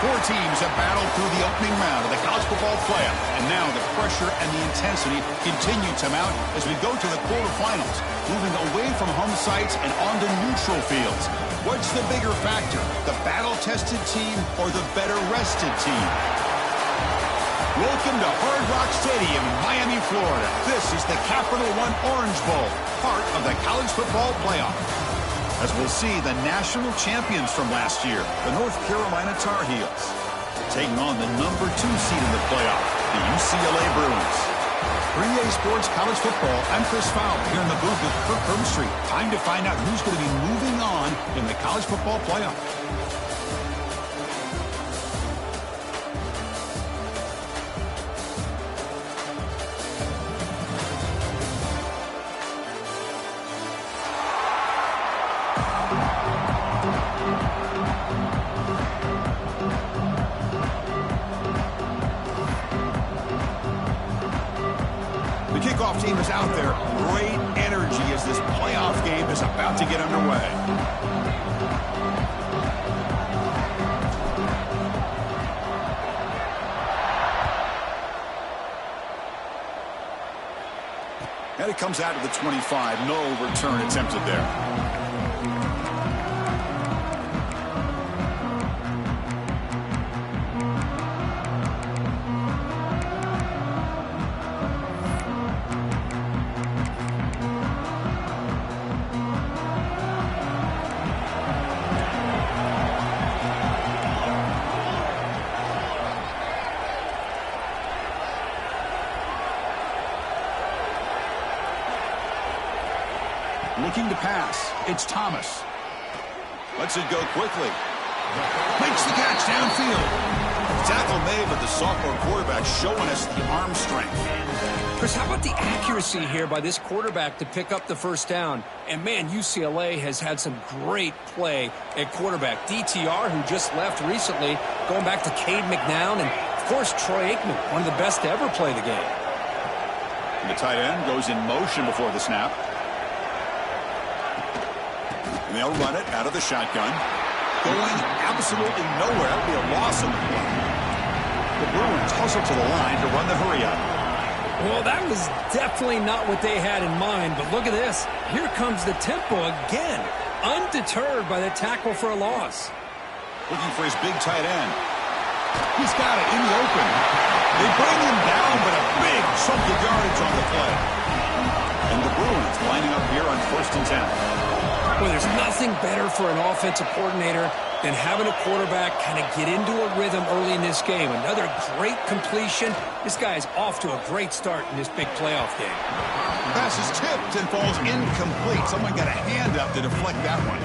Four teams have battled through the opening round of the college football playoff, and now the pressure and the intensity continue to mount as we go to the quarterfinals, moving away from home sites and onto neutral fields. What's the bigger factor, the battle-tested team or the better-rested team? Welcome to Hard Rock Stadium in Miami, Florida. This is the Capital One Orange Bowl, part of the college football playoff. As we'll see the national champions from last year, the North Carolina Tar Heels, taking on the number 2 seed in the playoff, the UCLA Bruins. 3A Sports College Football, I'm Chris Fowler here in the booth with Kirk Herbstreit. Time to find out who's going to be moving on in the college football playoff. Kickoff team is out there. Great energy as this playoff game is about to get underway. And it comes out of the 25. No return attempted there. Looking to pass. It's Thomas. Lets it go quickly. Makes the catch downfield. Tackle made, but the sophomore quarterback showing us the arm strength. Chris, how about the accuracy here by this quarterback to pick up the first down? And, man, UCLA has had some great play at quarterback. DTR, who just left recently, going back to Cade McNown, and, of course, Troy Aikman, one of the best to ever play the game. And the tight end goes in motion before the snap. And they'll run it out of the shotgun. Going absolutely nowhere. That'll be a loss of the play. The Bruins hustle to the line to run the hurry up. Well, that was definitely not what they had in mind, but look at this. Here comes the tempo again. Undeterred by the tackle for a loss. Looking for his big tight end. He's got it in the open. They bring him down, but a big chunk of yardage on the play. And the Bruins lining up here on 1st and 10. Well, there's nothing better for an offensive coordinator than having a quarterback kind of get into a rhythm early in this game. Another great completion. This guy is off to a great start in this big playoff game. Pass is tipped and falls incomplete. Someone got a hand up to deflect that one.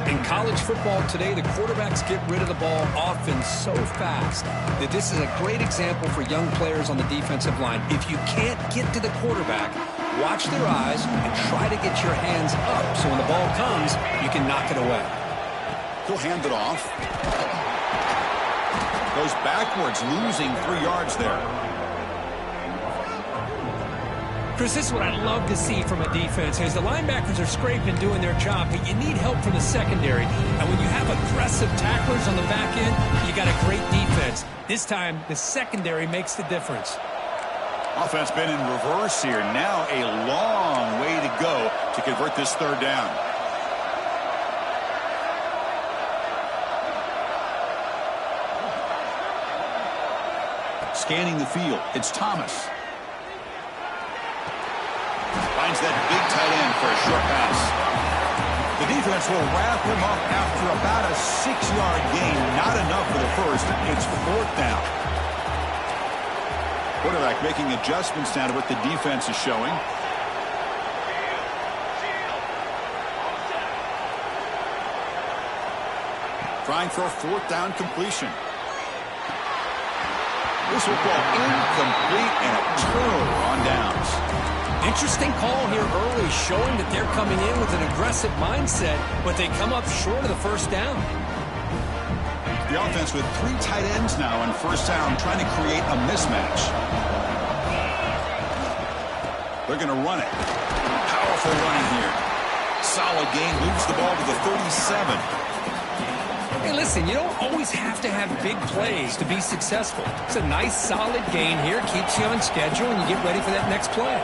In college football today, the quarterbacks get rid of the ball often so fast that this is a great example for young players on the defensive line. If you can't get to the quarterback, watch their eyes and try to get your hands up so when the ball comes, you can knock it away. He'll hand it off. Goes backwards, losing 3 yards there. Chris, this is what I love to see from a defense. As the linebackers are scraping, doing their job, but you need help from the secondary. And when you have aggressive tacklers on the back end, you got a great defense. This time, the secondary makes the difference. Offense been in reverse here. Now a long way to go to convert this 3rd down. Scanning the field, it's Thomas. Finds that big tight end for a short pass. The defense will wrap him up after about a 6-yard gain. Not enough for the first. It's 4th down. Quarterback making adjustments now to what the defense is showing. Trying for a 4th down completion. This will fall incomplete and a turnover on downs. Interesting call here early, showing that they're coming in with an aggressive mindset, but they come up short of the 1st down. The offense with 3 tight ends now on 1st down, trying to create a mismatch. They're going to run it. Powerful running here. Solid gain, moves the ball to the 37. Hey, listen, you don't always have to have big plays to be successful. It's a nice, solid gain here. Keeps you on schedule, and you get ready for that next play.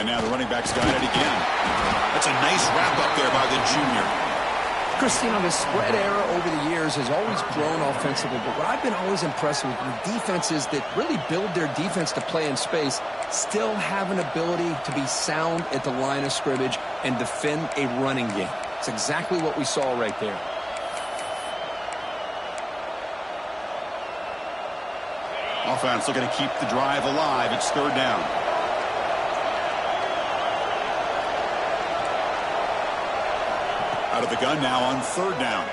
And now the running back's got it again. That's a nice wrap-up there by the junior. Chris, you know, the spread era over the years has always grown offensively, but what I've been always impressed with defenses that really build their defense to play in space still have an ability to be sound at the line of scrimmage and defend a running game. It's exactly what we saw right there. Offense looking to keep the drive alive. It's third down. Out of the gun now on third down.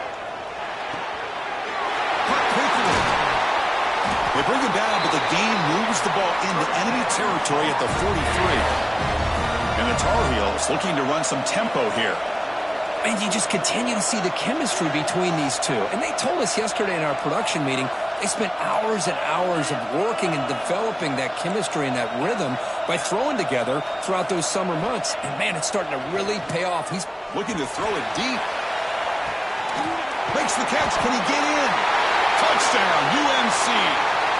They bring him down, but the game moves the ball into enemy territory at the 43. And the Tar Heels looking to run some tempo here. And you just continue to see the chemistry between these two. And they told us yesterday in our production meeting, they spent hours and hours of working and developing that chemistry and that rhythm by throwing together throughout those summer months. And, man, it's starting to really pay off. He's looking to throw it deep. Makes the catch. Can he get in? Touchdown, UMC,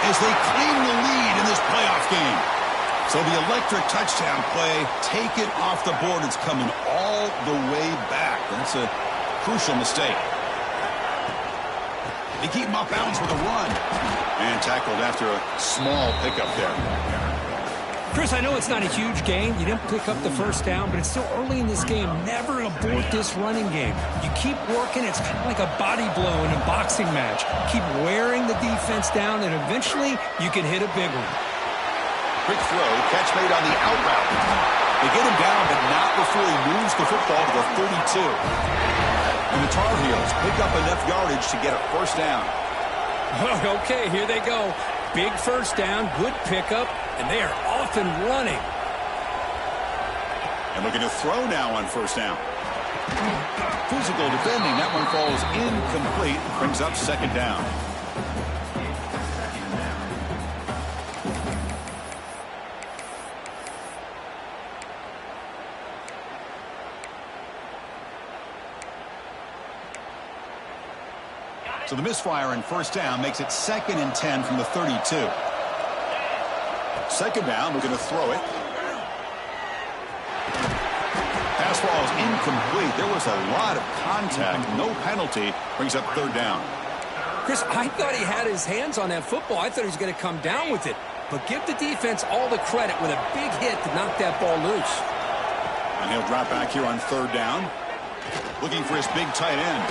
as they claim the lead in this playoff game. So the electric touchdown play, take it off the board. It's coming all the way back. That's a crucial mistake. They keep him off balance with a run. And tackled after a small pickup there. Chris, I know it's not a huge gain. You didn't pick up the first down, but it's still early in this game. Never abort this running game. You keep working. It's kind of like a body blow in a boxing match. Keep wearing the defense down, and eventually you can hit a big one. Quick throw, catch made on the out route. They get him down, but not before he moves the football to the 32. And the Tar Heels pick up enough yardage to get a first down. Okay, here they go. Big first down, good pickup, and they are off and running. And looking to throw now on first down. Physical defending. That one falls incomplete. Brings up second down. So the misfire in first down makes it 2nd and 10 from the 32. Second down, we're going to throw it. Pass ball is incomplete. There was a lot of contact. No penalty. Brings up third down. Chris, I thought he had his hands on that football. I thought he was going to come down with it. But give the defense all the credit with a big hit to knock that ball loose. And he'll drop back here on third down. Looking for his big tight end.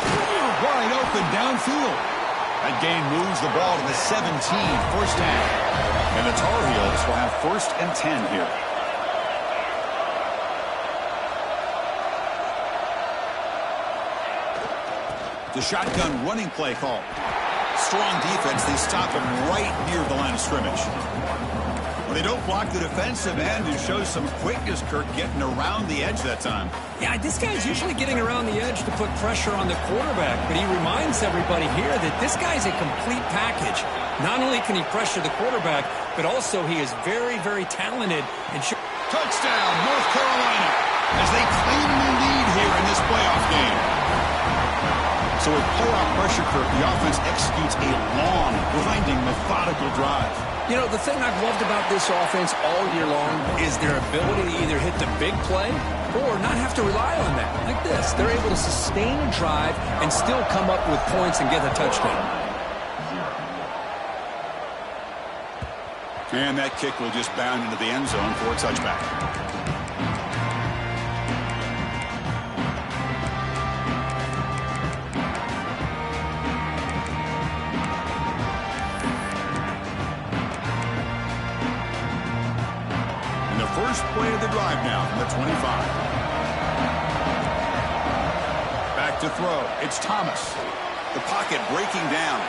Wide open downfield. That gain moves the ball to the 17, first down. And the Tar Heels will have 1st and 10 here. The shotgun running play call. Strong defense. They stop him right near the line of scrimmage. Well, they don't block the defensive end, who shows some quickness, Kirk, getting around the edge that time. Yeah, this guy's usually getting around the edge to put pressure on the quarterback, but he reminds everybody here that this guy's a complete package. Not only can he pressure the quarterback, but also he is very, very talented. And touchdown, North Carolina, as they claim the lead here in this playoff game. So with playoff pressure, Kirk, the offense executes a long, grinding, methodical drive. You know, the thing I've loved about this offense all year long is their ability to either hit the big play or not have to rely on that. Like this, they're able to sustain a drive and still come up with points and get a touchdown. And that kick will just bound into the end zone for a touchback. First play of the drive now from the 25. Back to throw. It's Thomas. The pocket breaking down.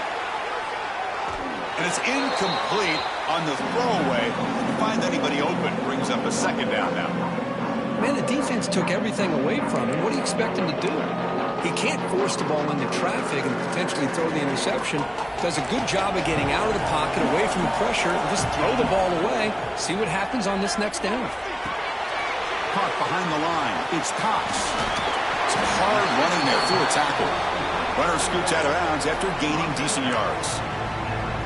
And it's incomplete on the throwaway. To find anybody open brings up a second down now. Man, the defense took everything away from him. What do you expect him to do? He can't force the ball into traffic and potentially throw the interception. Does a good job of getting out of the pocket, away from the pressure, and just throw the ball away. See what happens on this next down. Caught behind the line. It's Cox. It's hard running there through a tackle. Runner scoots out of bounds after gaining decent yards.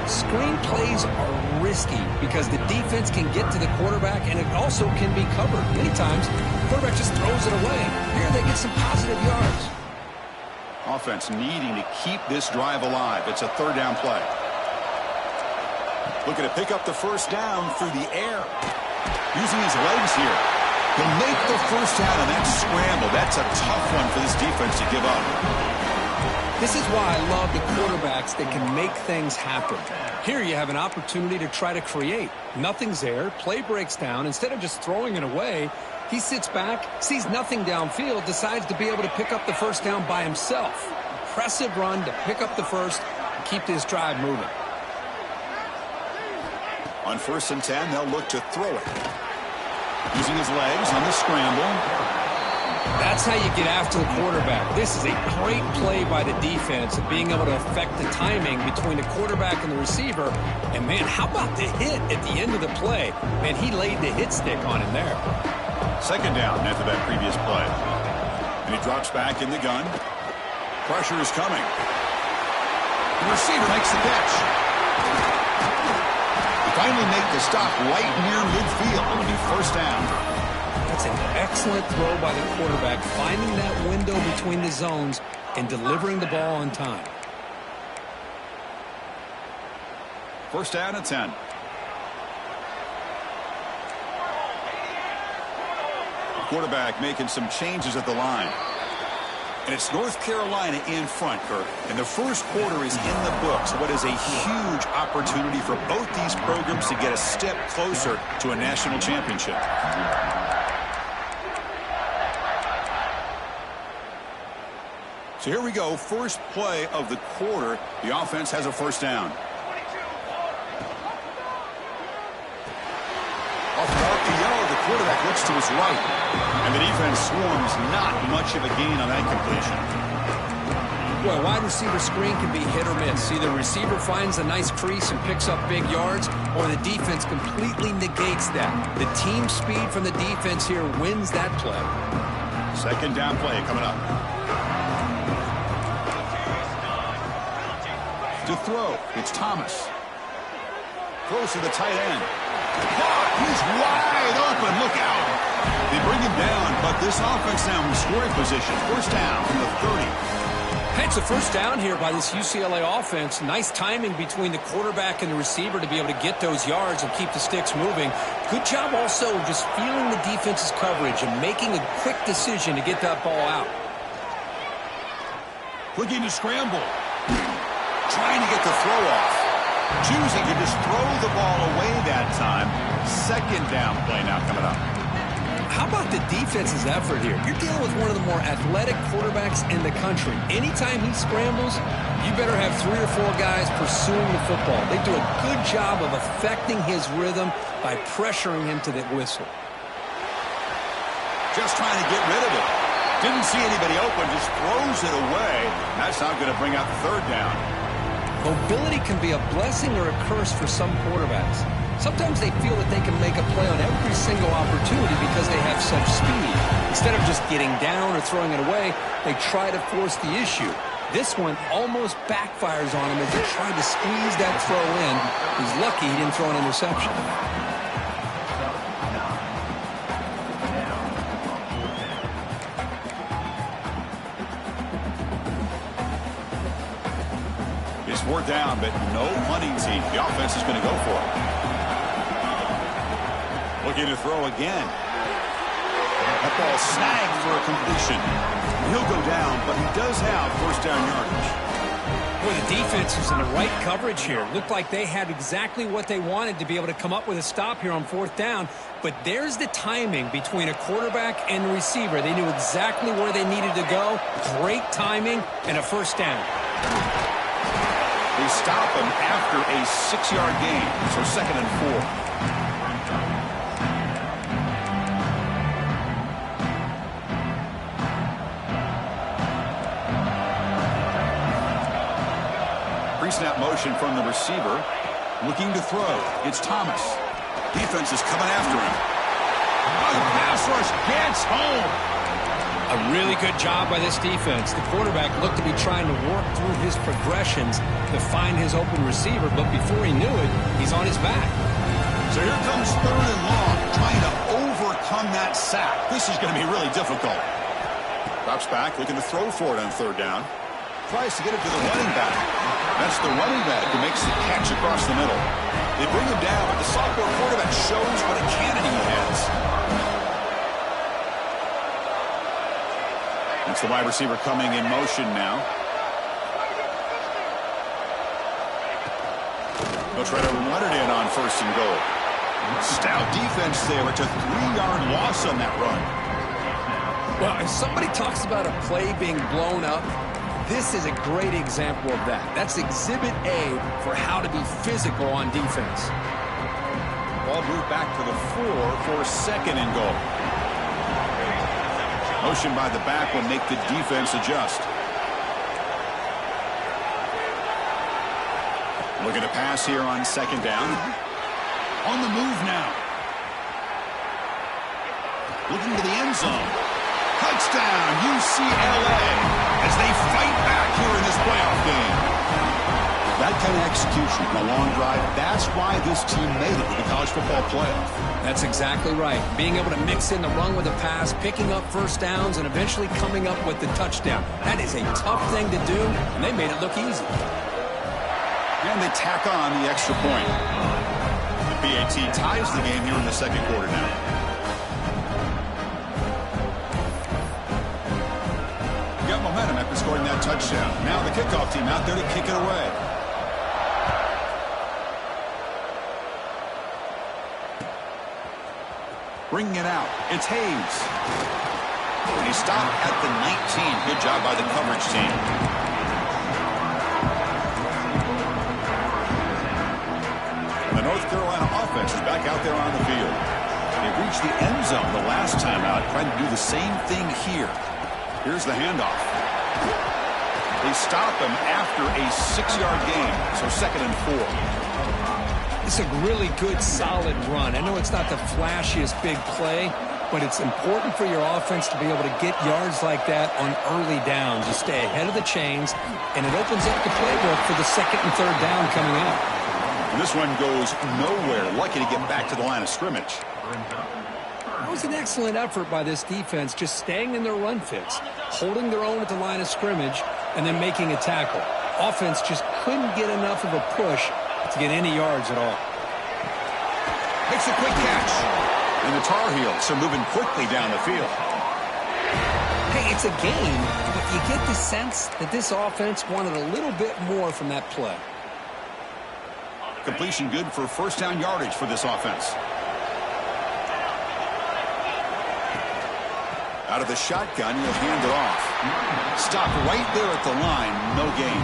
Screen plays are risky because the defense can get to the quarterback, and it also can be covered. Many times, the quarterback just throws it away. Here they get some positive yards. Offense needing to keep this drive alive. It's a third down play. Looking to pick up the first down through the air. Using his legs here. He'll make the first down on that scramble. That's a tough one for this defense to give up. This is why I love the quarterbacks that can make things happen. Here you have an opportunity to try to create. Nothing's there. Play breaks down. Instead of just throwing it away, he sits back, sees nothing downfield, decides to be able to pick up the first down by himself. Impressive run to pick up the first and keep this drive moving. On 1st and 10, they'll look to throw it. Using his legs on the scramble. That's how you get after the quarterback. This is a great play by the defense of being able to affect the timing between the quarterback and the receiver. And, man, how about the hit at the end of the play? Man, he laid the hit stick on him there. Second down after that previous play. And he drops back in the gun. Pressure is coming. The receiver makes the catch. They finally make the stop right near midfield. It'll be first down. That's an excellent throw by the quarterback, finding that window between the zones and delivering the ball on time. First down at 10. Quarterback making some changes at the line. And it's North Carolina in front, Kirk. And the first quarter is in the books. What is a huge opportunity for both these programs to get a step closer to a national championship. So here we go, first play of the quarter. The offense has a first down. Off the RPO, the quarterback looks to his right. And the defense swarms, not much of a gain on that completion. Well, wide receiver screen can be hit or miss. Either the receiver finds a nice crease and picks up big yards, or the defense completely negates that. The team speed from the defense here wins that play. Second down play coming up. To throw, it's Thomas. Throws to the tight end. He's wide open. Look out. They bring him down, but this offense now in scoring position. First down from the 30. It's a first down here by this UCLA offense. Nice timing between the quarterback and the receiver to be able to get those yards and keep the sticks moving. Good job also just feeling the defense's coverage and making a quick decision to get that ball out. Looking to scramble. Trying to get the throw off. Choosing to just throw the ball away that time. Second down play now coming up. How about the defense's effort here? You're dealing with one of the more athletic quarterbacks in the country. Anytime he scrambles, you better have 3 or 4 guys pursuing the football. They do a good job of affecting his rhythm by pressuring him to the whistle. Just trying to get rid of it. Didn't see anybody open, just throws it away. That's not going to bring out the third down. Mobility can be a blessing or a curse for some quarterbacks. Sometimes they feel that they can make a play on every single opportunity because they have such speed. Instead of just getting down or throwing it away, they try to force the issue. This one almost backfires on him as he tried to squeeze that throw in. He's lucky he didn't throw an interception. Fourth down, but no punting team. The offense is going to go for it. Looking to throw again. That ball snagged for a completion. He'll go down, but he does have first down yardage. Boy, the defense is in the right coverage here. Looked like they had exactly what they wanted to be able to come up with a stop here on fourth down. But there's the timing between a quarterback and the receiver. They knew exactly where they needed to go. Great timing and a first down. They stop him after a 6-yard gain, so 2nd and 4. Pre-snap motion from the receiver. Looking to throw. It's Thomas. Defense is coming after him. Oh, the pass rush gets home. A really good job by this defense. The quarterback looked to be trying to work through his progressions to find his open receiver, but before he knew it, he's on his back. So here comes 3rd and long, trying to overcome that sack. This is going to be really difficult. Drops back, looking to throw for it on 3rd down. Tries to get it to the running back. That's the running back who makes the catch across the middle. They bring him down, but the sophomore quarterback shows what a cannon he has. It's the wide receiver coming in motion now. They'll try to run it in on 1st and goal. Stout defense there. It's a 3-yard loss on that run. Well, if somebody talks about a play being blown up, this is a great example of that. That's Exhibit A for how to be physical on defense. Ball moved back to the 4 for 2nd and goal. Motion by the back will make the defense adjust. Looking to pass here on 2nd down. On the move now. Looking to the end zone. Touchdown, UCLA, as they fight back here in this playoff game. That kind of execution in a long drive, that's why this team made it to the college football playoff. That's exactly right. Being able to mix in the run with a pass, picking up 1st downs, and eventually coming up with the touchdown. That is a tough thing to do, and they made it look easy. And they tack on the extra point. The PAT ties the game here in the 2nd quarter now. Got momentum after scoring that touchdown. Now the kickoff team out there to kick it away. Bringing it out. It's Hayes. And he stopped at the 19. Good job by the coverage team. The North Carolina offense is back out there on the field. They reached the end zone the last time out, trying to do the same thing here. Here's the handoff. They stop him after a 6-yard gain, so 2nd and 4. It's a really good, solid run. I know it's not the flashiest big play, but it's important for your offense to be able to get yards like that on early downs. You stay ahead of the chains, and it opens up the playbook for the 2nd and 3rd down coming up. And this one goes nowhere. Lucky to get back to the line of scrimmage. It was an excellent effort by this defense, just staying in their run fits, holding their own at the line of scrimmage, and then making a tackle. Offense just couldn't get enough of a push to get any yards at all. Makes a quick catch. And the Tar Heels are moving quickly down the field. Hey, it's a game, but you get the sense that this offense wanted a little bit more from that play. Completion good for 1st down yardage for this offense. Out of the shotgun, he'll hand it off. Stop right there at the line. No gain.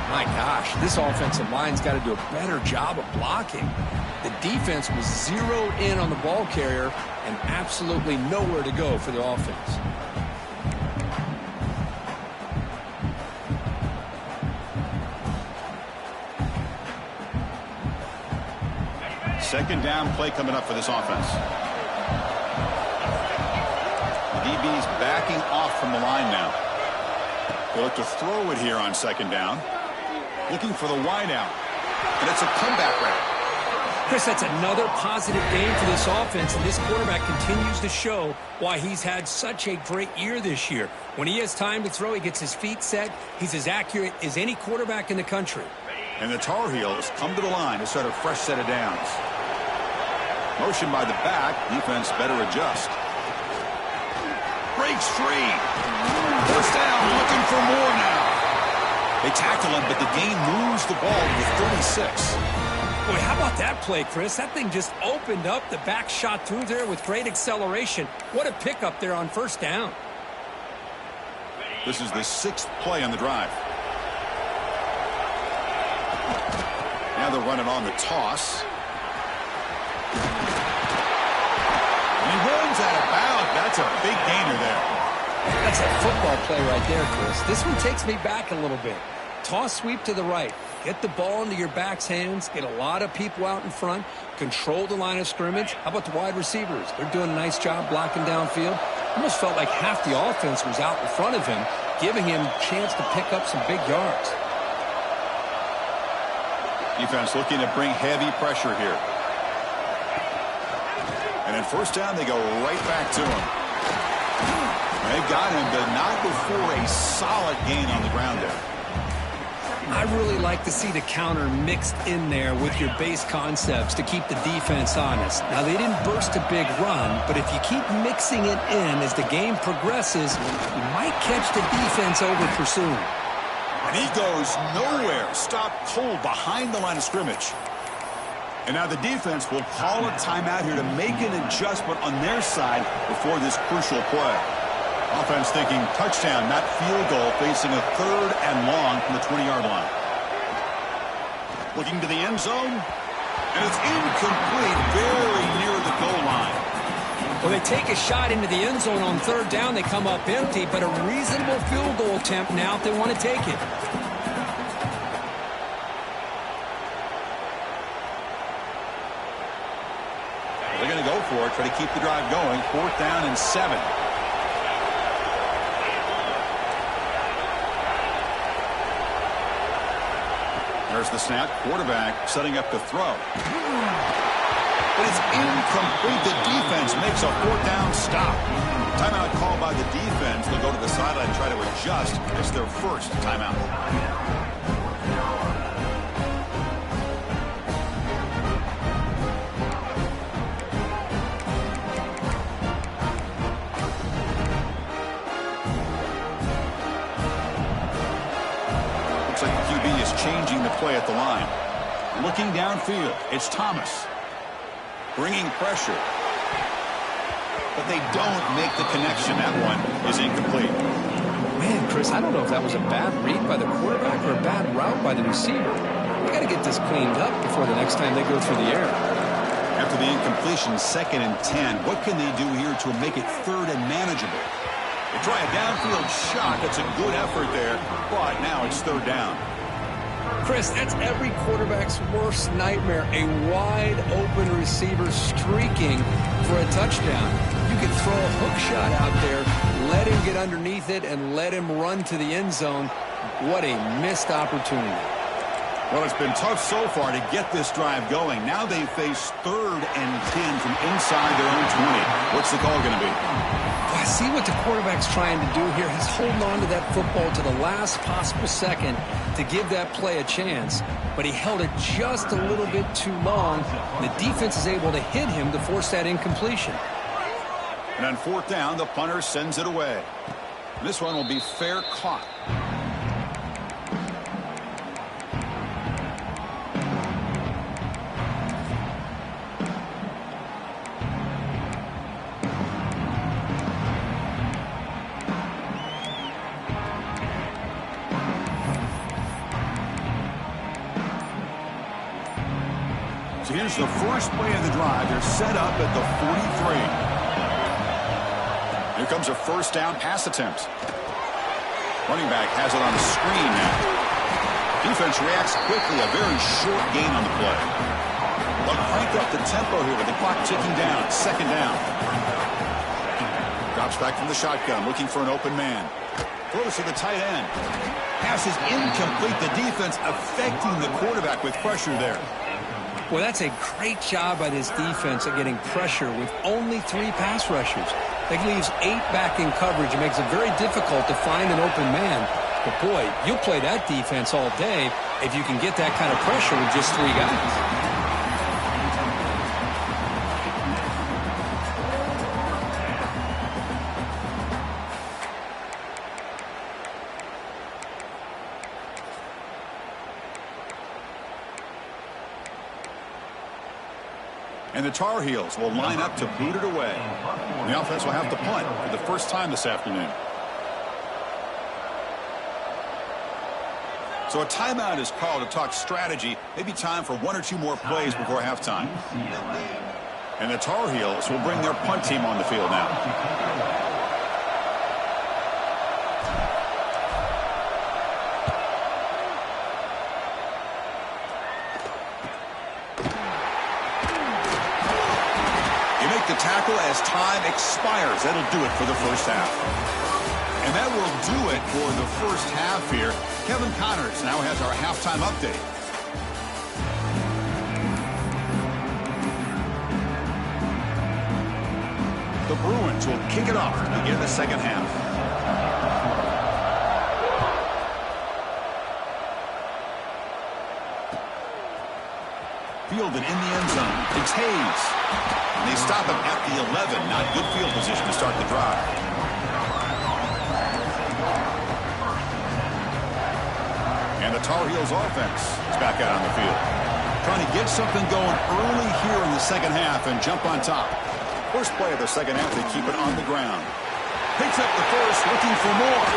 My gosh, this offensive line's got to do a better job of blocking. The defense was zeroed in on the ball carrier and absolutely nowhere to go for the offense. Second down play coming up for this offense. The DB's backing off from the line now. They look to throw it here on 2nd down. Looking for the wide out. And it's a comeback route. Chris, that's another positive game for this offense, and this quarterback continues to show why he's had such a great year this year. When he has time to throw, he gets his feet set. He's as accurate as any quarterback in the country. And the Tar Heels come to the line to start a fresh set of downs. Motion by the back. Defense better adjust. Breaks free. 1st down, looking for more now. They tackle him, but the gain moves the ball to the 36. Boy, how about that play, Chris? That thing just opened up. The back shot through there with great acceleration. What a pickup there on 1st down. This is the 6th play on the drive. Now they're running on the toss. And he runs out of bounds. That's a big gainer there. That's a football play right there, Chris. This one takes me back a little bit. Toss sweep to the right. Get the ball into your back's hands. Get a lot of people out in front. Control the line of scrimmage. How about the wide receivers? They're doing a nice job blocking downfield. Almost felt like half the offense was out in front of him, giving him a chance to pick up some big yards. Defense looking to bring heavy pressure here. And at first down, they go right back to him. They got him, but not before a solid gain on the ground there. I really like to see the counter mixed in there with your base concepts to keep the defense honest. Now, they didn't burst a big run, but if you keep mixing it in as the game progresses, you might catch the defense over pursuing. And he goes nowhere. Stopped cold behind the line of scrimmage. And now the defense will call a timeout here to make an adjustment on their side before this crucial play. Offense thinking touchdown, not field goal, facing a 3rd and long from the 20-yard line. Looking to the end zone, and it's incomplete, very near the goal line. Well, they take a shot into the end zone on 3rd down. They come up empty, but a reasonable field goal attempt now if they want to take it. They're going to go for it, try to keep the drive going. 4th down and 7. There's the snap. Quarterback setting up to throw. But it's incomplete. The defense makes a 4th down stop. Timeout called by the defense. They'll go to the sideline and try to adjust. It's their first timeout. Looks like the QB is changing the play at the line. Looking downfield, it's Thomas. Bringing pressure. But they don't make the connection. That one is incomplete. Man, Chris, I don't know if that was a bad read by the quarterback or a bad route by the receiver. We got to get this cleaned up before the next time they go through the air. After the incompletion, 2nd and 10, what can they do here to make it 3rd and manageable? They try a downfield shot. That's a good effort there, but now it's 3rd down. Chris, that's every quarterback's worst nightmare, a wide-open receiver streaking for a touchdown. You could throw a hook shot out there, let him get underneath it, and let him run to the end zone. What a missed opportunity. Well, it's been tough so far to get this drive going. Now they face 3rd and 10 from inside their own 20. What's the call going to be? I see what the quarterback's trying to do here. He's holding on to that football to the last possible second to give that play a chance, but he held it just a little bit too long. The defense is able to hit him to force that incompletion. And on 4th down, the punter sends it away. This one will be fair caught. So here's the first play of the drive. They're set up at the 43. Here comes a 1st down pass attempt. Running back has it on the screen now. Defense reacts quickly. A very short gain on the play. They'll crank up the tempo here with the clock ticking down. 2nd down. Drops back from the shotgun, looking for an open man. Throws to the tight end. Pass is incomplete. The defense affecting the quarterback with pressure there. Well, that's a great job by this defense at getting pressure with only 3 pass rushers. That leaves 8 back in coverage. It makes it very difficult to find an open man. But, boy, you'll play that defense all day if you can get that kind of pressure with just 3 guys. And the Tar Heels will line up to boot it away. And the offense will have to punt for the first time this afternoon. So a timeout is called to talk strategy. Maybe time for 1 or 2 more plays before halftime. And the Tar Heels will bring their punt team on the field now. the tackle as time expires. That'll do it for the first half. And that will do it for the first half here. Kevin Connors now has our halftime update. The Bruins will kick it off to begin the second half. Fielded in the end zone. It's Hayes. And they stop him at the 11. Not good field position to start the drive. And the Tar Heels offense is back out on the field. Trying to get something going early here in the second half and jump on top. First play of the second half, they keep it on the ground. Picks up the first, looking for more.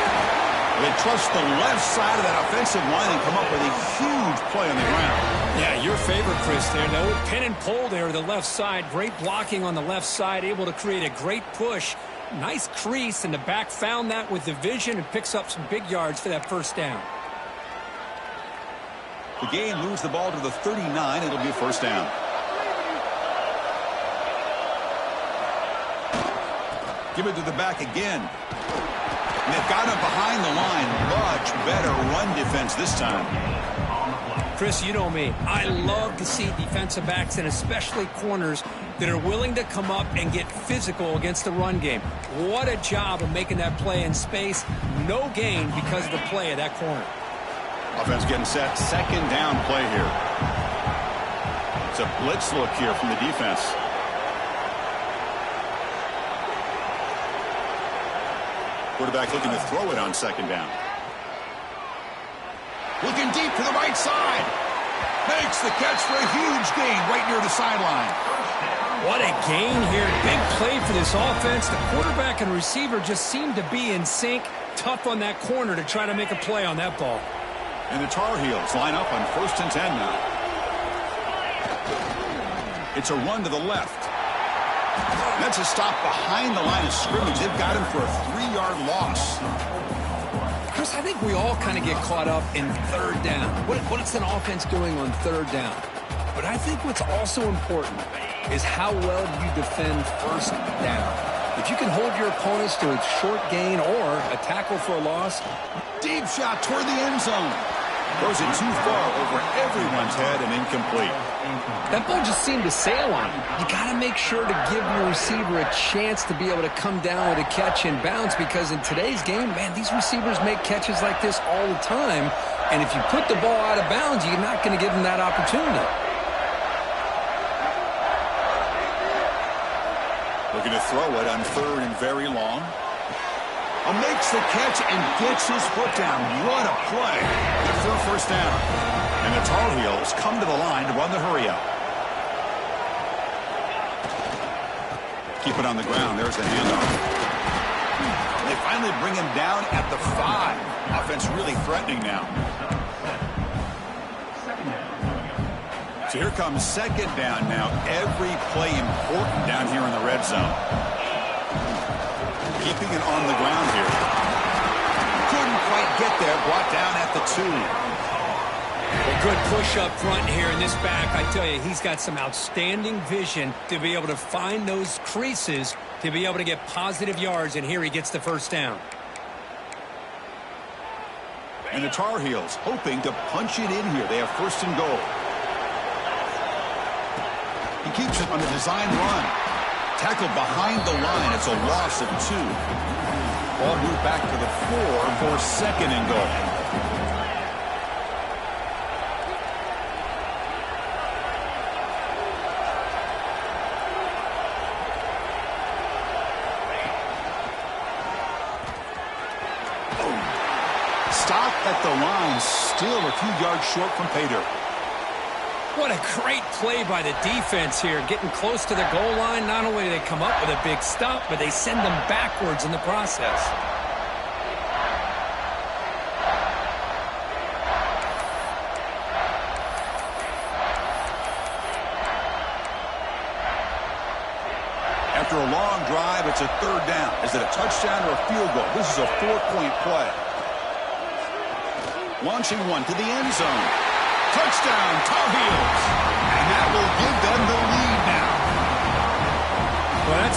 They trust the left side of that offensive line and come up with a huge play on the ground. Yeah, your favorite, Chris, there. No pin and pull there, the left side. Great blocking on the left side, able to create a great push. Nice crease, and the back found that with the vision and picks up some big yards for that first down. The game moves the ball to the 39. It'll be a first down. Give it to the back again. And they've got him behind the line. Much better run defense this time. Chris, you know me. I love to see defensive backs and especially corners that are willing to come up and get physical against the run game. What a job of making that play in space. No gain because of the play of that corner. Offense getting set. Second down play here. It's a blitz look here from the defense. Quarterback looking to throw it on second down. Looking deep to the right side. Makes the catch for a huge gain right near the sideline. What a gain here. Big play for this offense. The quarterback and receiver just seem to be in sync. Tough on that corner to try to make a play on that ball. And the Tar Heels line up on 1st and 10 now. It's a run to the left. That's a stop behind the line of scrimmage. They've got him for a 3-yard loss. Chris, I think we all kind of get caught up in third down. What is an offense doing on third down? But I think what's also important is how well you defend first down. If you can hold your opponents to a short gain or a tackle for a loss. Deep shot toward the end zone. Throws it too far over everyone's head and incomplete. That ball just seemed to sail on him. You got to make sure to give your receiver a chance to be able to come down with a catch and bounce, because in today's game, man, these receivers make catches like this all the time. And if you put the ball out of bounds, you're not going to give them that opportunity. Looking to throw it on third and very long. Makes the catch and gets his foot down. What a play. Good for a first down. And the Tar Heels come to the line to run the hurry up. Keep it on the ground. There's the handoff. They finally bring him down at the 5. Offense really threatening now. So here comes second down now. Every play important down here in the red zone. Keeping it on the ground here. Couldn't quite get there. Brought down at the 2. Well, good push up front here in this back. I tell you, he's got some outstanding vision to be able to find those creases to be able to get positive yards, and here he gets the first down. And the Tar Heels hoping to punch it in here. They have first and goal. He keeps it on a design run. Tackled behind the line. It's a loss of 2. Ball moved back to the 4 for second and goal. Stop at the line. Still a few yards short from pay dirt. What a great play by the defense here. Getting close to the goal line, not only do they come up with a big stop, but they send them backwards in the process. After a long drive, it's a third down. Is it a touchdown or a field goal? This is a 4-point play. Launching one to the end zone. Touchdown, Tar Heels. And that will give them the lead now.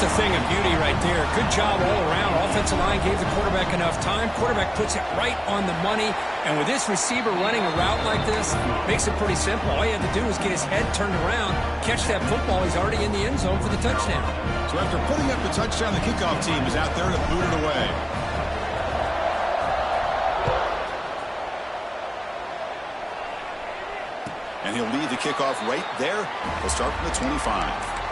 Just a thing of beauty right there. Good job all around. Offensive line gave the quarterback enough time. Quarterback puts it right on the money. And with this receiver running a route like this, makes it pretty simple. All you have to do is get his head turned around, catch that football. He's already in the end zone for the touchdown. So after putting up the touchdown, the kickoff team is out there to boot it away. And he'll lead the kickoff right there. He'll start from the 25.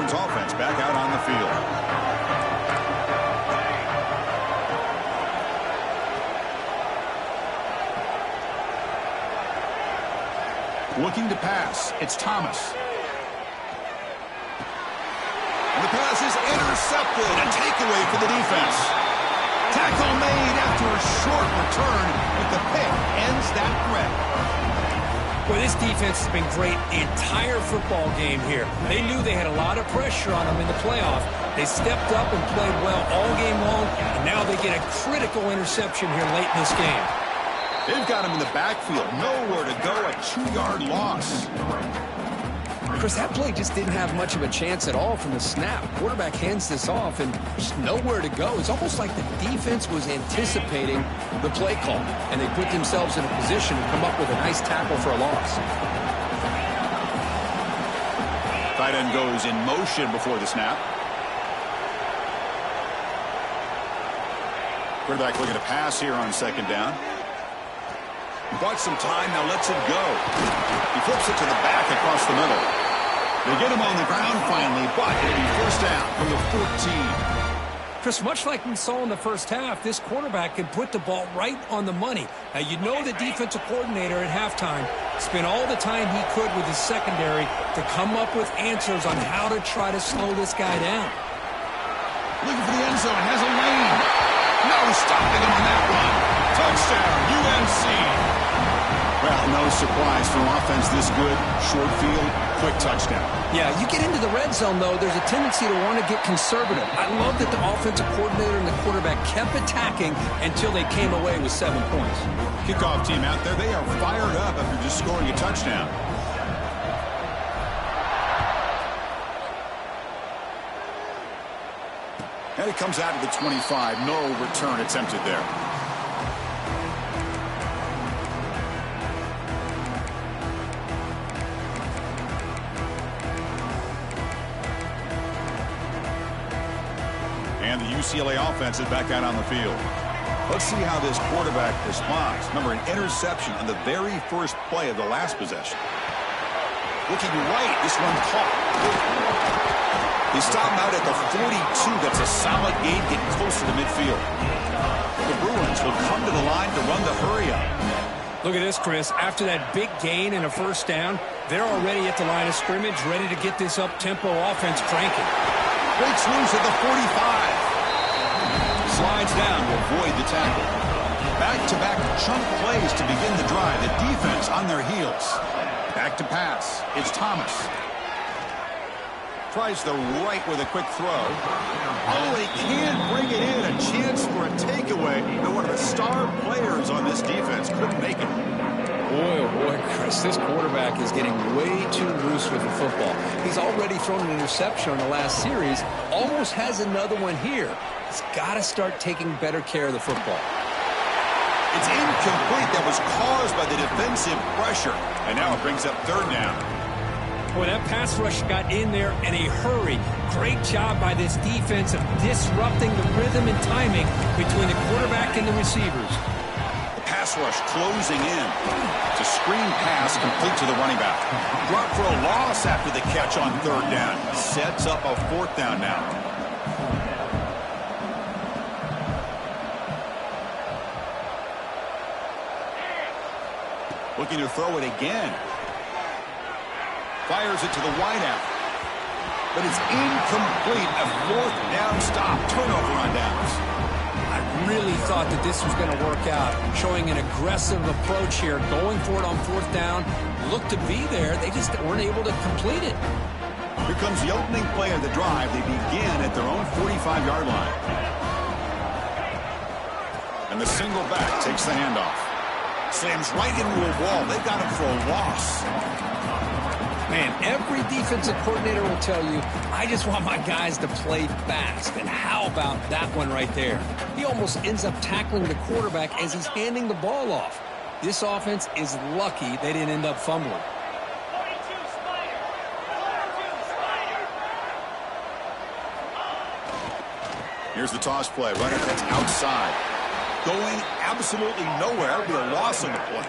Offense back out on the field. Looking to pass. It's Thomas. And the pass is intercepted. A takeaway for the defense. Tackle made after a short return, but the pick ends that threat. Well, this defense has been great the entire football game here. They knew they had a lot of pressure on them in the playoff. They stepped up and played well all game long, and now they get a critical interception here late in this game. They've got him in the backfield. Nowhere to go. A 2-yard loss. Chris, that play just didn't have much of a chance at all from the snap. Quarterback hands this off and just nowhere to go. It's almost like the defense was anticipating the play call, and they put themselves in a position to come up with a nice tackle for a loss. Tight end goes in motion before the snap. Quarterback looking to pass here on second down. Bought some time, now lets it go. He flips it to the back across the middle. They get him on the ground finally, but it'll be first down from the 14. Chris, much like we saw in the first half, this quarterback can put the ball right on the money. Now, you know the defensive coordinator at halftime spent all the time he could with his secondary to come up with answers on how to try to slow this guy down. Looking for the end zone, has a lane. No stopping him on that one. Touchdown, UNC. Well, no surprise for an offense this good. Short field, quick touchdown. Yeah, you get into the red zone, though, there's a tendency to want to get conservative. I love that the offensive coordinator and the quarterback kept attacking until they came away with 7 points. Kickoff team out there, they are fired up after just scoring a touchdown. And it comes out to the 25. No return attempted there. And the UCLA offense is back out on the field. Let's see how this quarterback responds. Remember, an interception on the very first play of the last possession. Looking right, this one caught. They stop him out at the 42. That's a solid gain, getting closer to midfield. The Bruins will come to the line to run the hurry-up. Look at this, Chris. After that big gain and a first down, they're already at the line of scrimmage, ready to get this up-tempo offense cranking. Breaks loose at the 45. Slides down to avoid the tackle. Back-to-back chunk plays to begin the drive. The defense on their heels. Back to pass. It's Thomas. Tries the right with a quick throw. Oh, they can't bring it in. A chance for a takeaway. But one of the star players on this defense couldn't make it. Boy, oh boy, Chris, this quarterback is getting way too loose with the football. He's already thrown an interception on the last series. Almost has another one here. He's got to start taking better care of the football. It's incomplete. That was caused by the defensive pressure. And now it brings up third down. Boy, that pass rush got in there in a hurry. Great job by this defense of disrupting the rhythm and timing between the quarterback and the receivers. The pass rush closing in. It's a screen pass complete to the running back. Brought for a loss after the catch on third down. Sets up a fourth down now. Looking to throw it again. Fires it to the wideout. But it's incomplete. A fourth down stop. Turnover on downs. I really thought that this was going to work out. Showing an aggressive approach here. Going for it on fourth down. Looked to be there. They just weren't able to complete it. Here comes the opening play of the drive. They begin at their own 45-yard line. And the single back takes the handoff. Slams right into a wall. They've got him for a loss. Man, every defensive coordinator will tell you, I just want my guys to play fast. And how about that one right there? He almost ends up tackling the quarterback as he's handing the ball off. This offense is lucky they didn't end up fumbling. Here's the toss play. Runner that's outside. Going absolutely nowhere. That would be a loss on the play.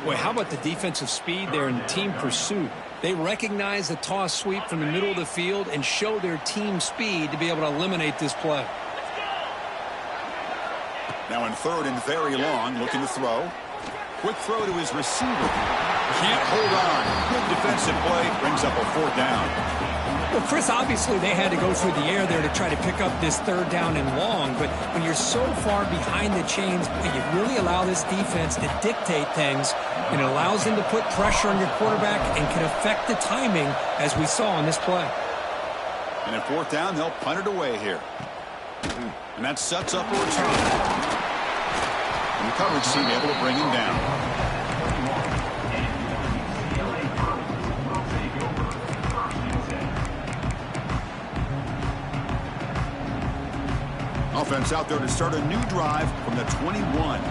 Boy, how about the defensive speed there in team pursuit? They recognize the toss sweep from the middle of the field and show their team speed to be able to eliminate this play. Now in third and very long, looking to throw. Quick throw to his receiver. Can't hold on. Good defensive play. Brings up a fourth down. Well, Chris, obviously they had to go through the air there to try to pick up this third down and long, but when you're so far behind the chains, you really allow this defense to dictate things, and it allows them to put pressure on your quarterback and can affect the timing, as we saw on this play. And at fourth down, they'll punt it away here. And that sets up a return. And the coverage team able to bring him down. Offense out there to start a new drive from the 21.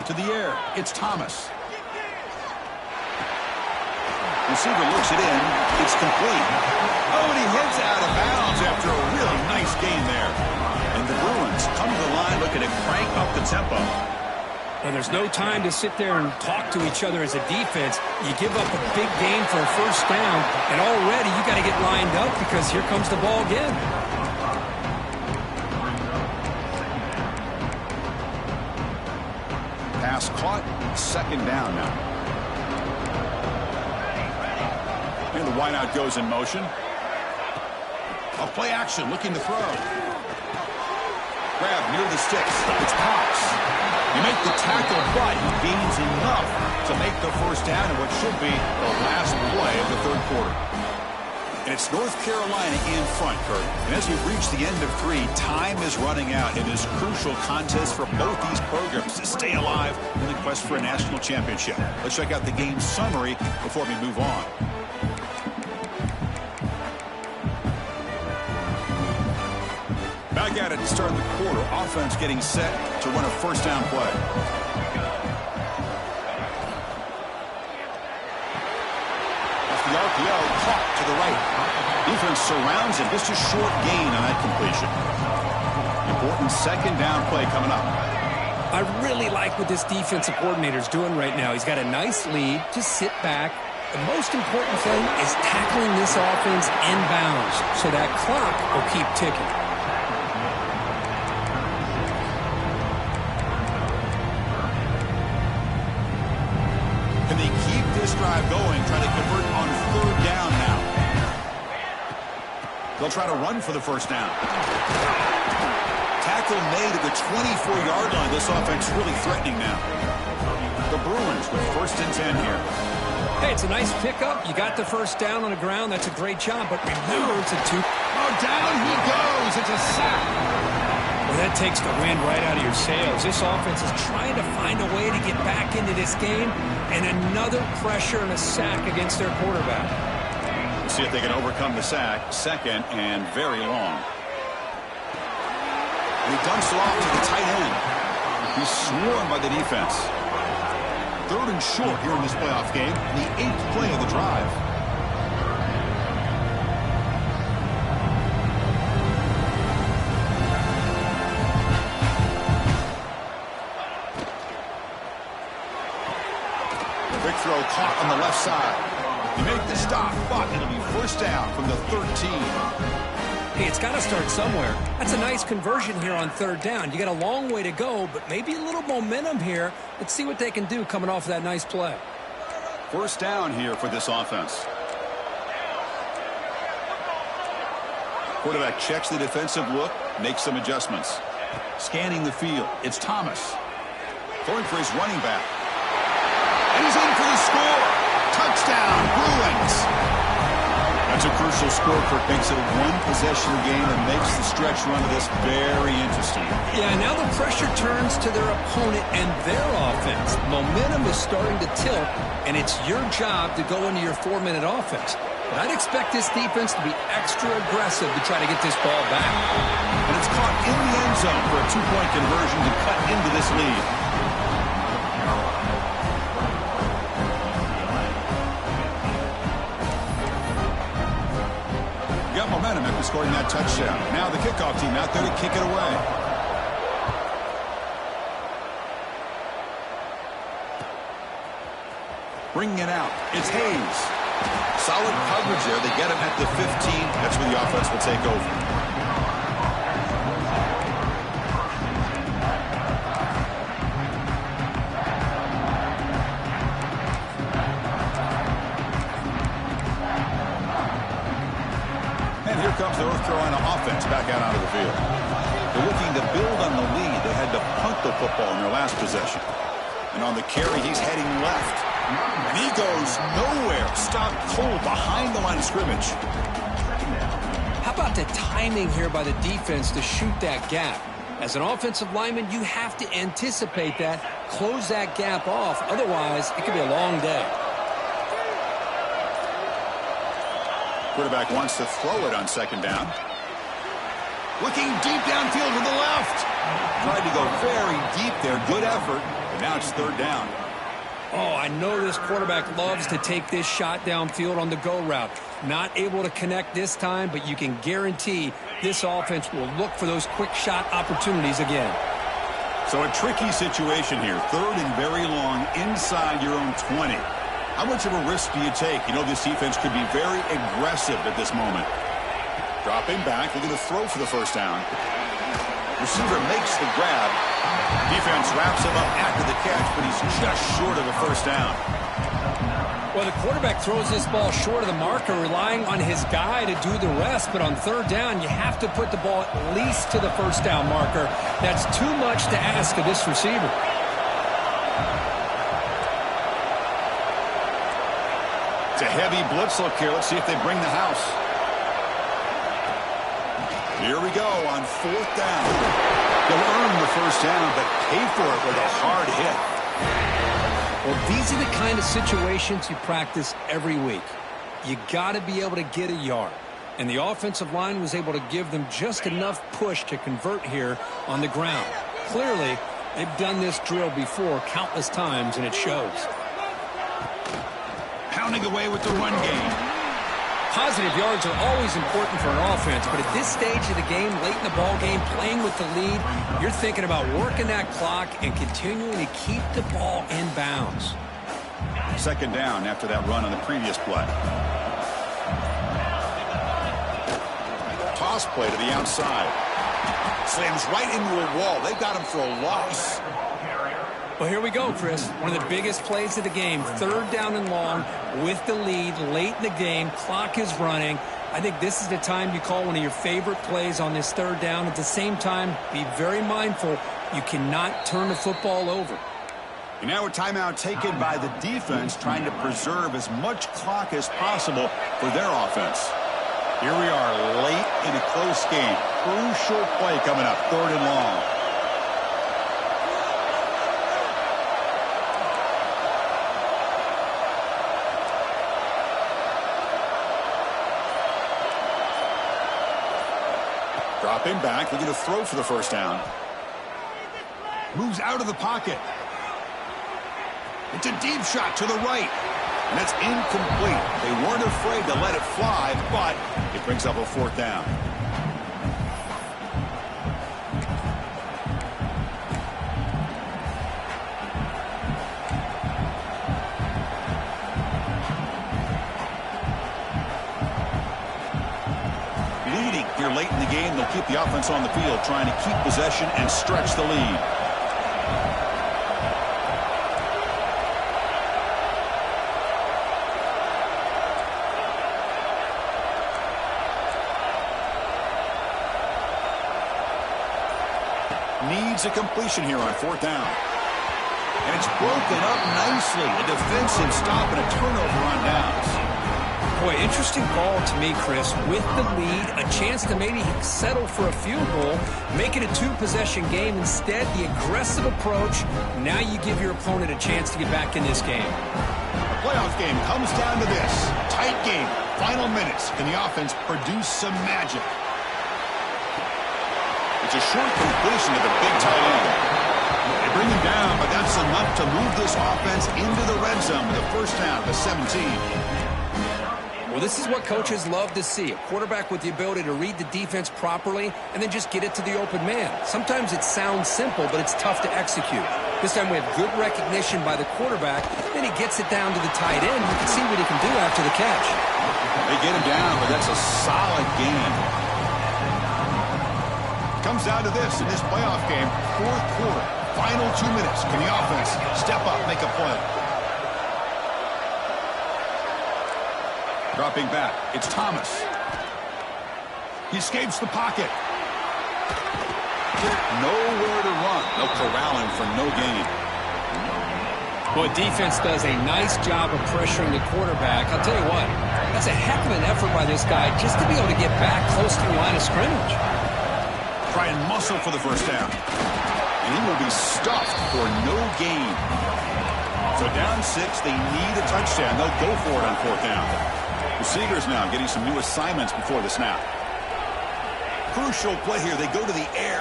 To the air, it's Thomas. Receiver looks it in. It's complete. Oh, and he heads out of bounds after a really nice gain there. And the Bruins come to the line looking to crank up the tempo. And there's no time to sit there and talk to each other as a defense. You give up a big gain for a first down, and already you got to get lined up because here comes the ball again. Pass caught, second down now. And the wideout goes in motion. A play action, looking to throw. Grab near the sticks. It's Pops. You make the tackle, but he gains enough to make the first down in what should be the last play of the third quarter. And it's North Carolina in front, Kurt. And as we've reached the end of three, time is running out in this crucial contest for both these programs to stay alive in the quest for a national championship. Let's check out the game summary before we move on. Back at it to start the quarter. Offense getting set to run a first down play. Off the RPO, caught to the right. Defense surrounds him. Just a short gain on that completion. Important second down play coming up. I really like what this defensive coordinator is doing right now. He's got a nice lead. Just sit back. The most important thing is tackling this offense inbounds so that clock will keep ticking. Drive going, trying to convert on third down now. They'll try to run for the first down. Tackle made at the 24-yard line. This offense really threatening now. The Bruins with first and 10 here. Hey, it's a nice pickup. You got the first down on the ground. That's a great job. But remember, it's a two. Oh, down he goes. It's a sack. Well, that takes the wind right out of your sails. This offense is trying to find a way to get back into this game, and another pressure and a sack against their quarterback. We'll see if they can overcome the sack. Second and very long. And he dumps it off to the tight end. He's swarmed by the defense. Third and short here in this playoff game. The 8th play of the drive. Big throw caught on the left side. You make the stop, but it'll be first down from the 13. Hey, it's got to start somewhere. That's a nice conversion here on third down. You got a long way to go, but maybe a little momentum here. Let's see what they can do coming off of that nice play. First down here for this offense. Quarterback checks the defensive look, makes some adjustments. Scanning the field, it's Thomas. Throwing for his running back. And he's in for the score. Touchdown, Bruins. That's a crucial scorecard. Makes it a one-possession game and makes the stretch run of this very interesting. Yeah, now the pressure turns to their opponent and their offense. Momentum is starting to tilt, and it's your job to go into your 4-minute offense. But I'd expect this defense to be extra aggressive to try to get this ball back. And it's caught in the end zone for a 2-point conversion to cut into this lead. Got momentum after scoring that touchdown. Now the kickoff team out there to kick it away. Bringing it out. It's Hayes. Solid coverage there. They get him at the 15. That's where the offense will take over. And here comes the North Carolina offense back out onto the field. They're looking to build on the lead. They had to punt the football in their last possession. And on the carry, he's heading left. And he goes nowhere. Stopped cold behind the line of scrimmage. How about the timing here by the defense to shoot that gap? As an offensive lineman, you have to anticipate that, close that gap off. Otherwise, it could be a long day. Quarterback wants to throw it on second down. Looking deep downfield to the left. Tried to go very deep there. Good effort. But now it's third down. Oh, I know this quarterback loves to take this shot downfield on the go route. Not able to connect this time, but you can guarantee this offense will look for those quick shot opportunities again. So a tricky situation here. Third and very long inside your own 20. How much of a risk do you take? You know this defense could be very aggressive at this moment. Dropping back, they're going to throw for the first down. Receiver makes the grab. Defense wraps him up after the catch, but he's just short of a first down. Well, the quarterback throws this ball short of the marker, relying on his guy to do the rest. But on third down, you have to put the ball at least to the first down marker. That's too much to ask of this receiver. It's a heavy blitz look here. Let's see if they bring the house. Here we go on fourth down. They'll earn the first down, but pay for it with a hard hit. Well, these are the kind of situations you practice every week. You got to be able to get a yard. And the offensive line was able to give them just enough push to convert here on the ground. Clearly, they've done this drill before countless times, and it shows. Pounding away with the run game. Positive yards are always important for an offense, but at this stage of the game, late in the ball game, playing with the lead, you're thinking about working that clock and continuing to keep the ball in bounds. Second down after that run on the previous play. Toss play to the outside. Slams right into a wall. They've got him for a loss. Well, here we go, Chris. One of the biggest plays of the game. Third down and long with the lead late in the game. Clock is running. I think this is the time you call one of your favorite plays on this third down. At the same time, be very mindful. You cannot turn the football over. And now a timeout taken by the defense, trying to preserve as much clock as possible for their offense. Here we are late in a close game. Crucial play coming up, third and long. Dropping back, they're going to throw for the first down. Moves out of the pocket. It's a deep shot to the right. And that's incomplete. They weren't afraid to let it fly, but it brings up a fourth down. Leading here late in the game, they'll keep the offense on the field, trying to keep possession and stretch the lead. Needs a completion here on fourth down. And it's broken up nicely. A defensive stop and a turnover on downs. Boy, interesting call to me, Chris. With the lead, a chance to maybe settle for a field goal, make it a two-possession game. Instead, the aggressive approach. Now you give your opponent a chance to get back in this game. The playoff game comes down to this. Tight game. Final minutes. Can the offense produce some magic? It's a short completion to the big tight end. They bring him down, but that's enough to move this offense into the red zone with a first down to 17. Well, this is what coaches love to see. A quarterback with the ability to read the defense properly and then just get it to the open man. Sometimes it sounds simple, but it's tough to execute. This time we have good recognition by the quarterback. Then he gets it down to the tight end. You can see what he can do after the catch. They get him down, but that's a solid gain. Comes down to this in this playoff game. Fourth quarter, final 2 minutes. Can the offense step up, make a play? Dropping back, it's Thomas. He escapes the pocket. Nowhere to run. They'll corral him for no gain. Boy, defense does a nice job of pressuring the quarterback. I'll tell you what, that's a heck of an effort by this guy just to be able to get back close to the line of scrimmage. Try and muscle for the first down. And he will be stuffed for no gain. So down 6, they need a touchdown. They'll go for it on fourth down. Receivers now getting some new assignments before the snap. Crucial play here. They go to the air.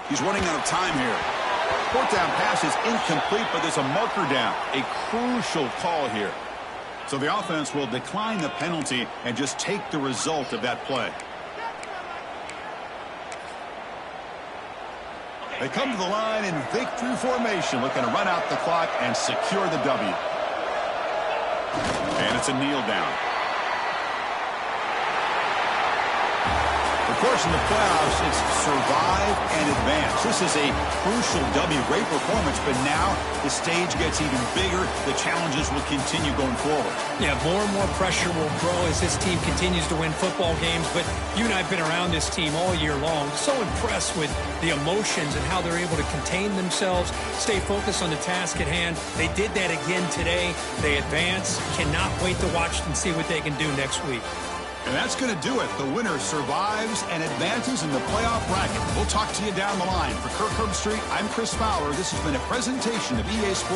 He's running out of time here. Fourth down pass is incomplete, but there's a marker down. A crucial call here. So the offense will decline the penalty and just take the result of that play. They come to the line in victory formation, looking to run out the clock and secure the W. And it's a kneel down. Of course, in the playoffs, it's survive and advance. This is a crucial W. Great performance, but now the stage gets even bigger. The challenges will continue going forward. Yeah, more and more pressure will grow as this team continues to win football games. But you and I have been around this team all year long. So impressed with the emotions and how they're able to contain themselves, stay focused on the task at hand. They did that again today. They advance. Cannot wait to watch and see what they can do next week. And that's going to do it. The winner survives and advances in the playoff bracket. We'll talk to you down the line. For Kirk Herbstreit, I'm Chris Fowler. This has been a presentation of EA Sports.